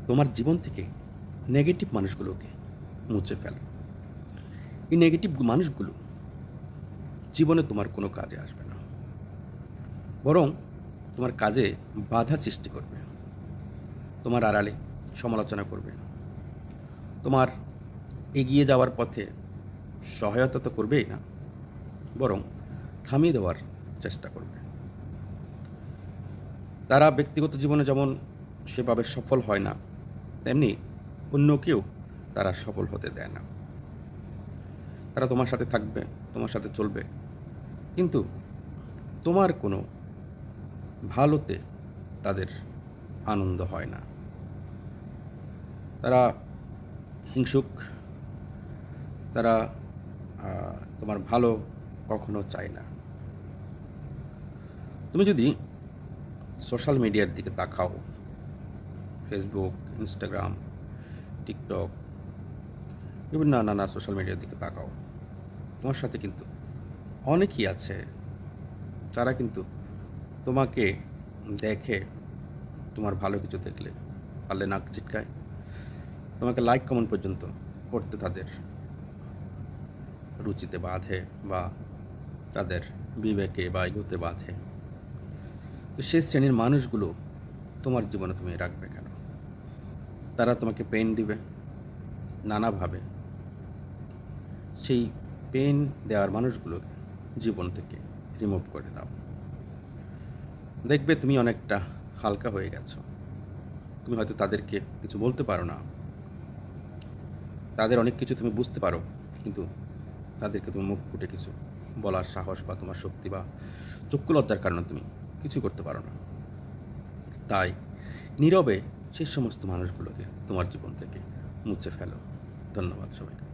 তোমার জীবন থেকে নেগেটিভ মানুষগুলোকে মুছে ফেলো। এই নেগেটিভ মানুষগুলো জীবনে তোমার কোনো কাজে আসবে না, বরং তোমার কাজে বাধা সৃষ্টি করবে। তোমার আড়ালে সমালোচনা করবে, তোমার এগিয়ে যাওয়ার পথে সহায়তা তো করবেই না, বরং থামিয়ে দেওয়ার চেষ্টা করবে। তারা ব্যক্তিগত জীবনে যেমন সেভাবে সফল হয় না, তেমনি অন্যকেও তারা সফল হতে দেয় না। তারা তোমার সাথে থাকবে, তোমার সাথে চলবে, কিন্তু তোমার কোনো ভালোতে তাদের আনন্দ হয় না। তারা হিংসুক, তারা তোমার ভালো কখনো চায় না। তুমি যদি সোশ্যাল মিডিয়ার দিকে তাকাও, ফেসবুক, ইনস্টাগ্রাম, টিকটক, বিভিন্ন নানা সোশ্যাল মিডিয়ার দিকে তাকাও, তোমার সাথে কিন্তু অনেকেই আছে যারা কিন্তু তোমাকে দেখে, তোমার ভালো কিছু দেখলে পারলে নাক চিটকায়, তোমাকে লাইক কমেন্ট পর্যন্ত করতে তাদের রুচিতে বাঁধে বা তাদের বিবেকে বা ইগোতে বাঁধে। তো সেই শ্রেণীর মানুষগুলো তোমার জীবনে তুমি রাখবে কেন? তারা তোমাকে পেইন দিবে নানাভাবে। সেই পেইন দেওয়ার মানুষগুলোকে জীবন থেকে রিমুভ করে দাও। দেখবে তুমি অনেকটা হালকা হয়ে গেছো। তুমি হয়তো তাদেরকে কিছু বলতে পারো না, তাদের অনেক কিছু তুমি বুঝতে পারো, কিন্তু তাদেরকে তুমি মুখ ফুটে কিছু বলার সাহস বা তোমার শক্তি বা চক্ষুলজ্জার কারণে তুমি কিছু করতে পারো না। তাই নীরবে সেই সমস্ত মানুষগুলোকে তোমার জীবন থেকে মুছে ফেলো। ধন্যবাদ সবাইকে।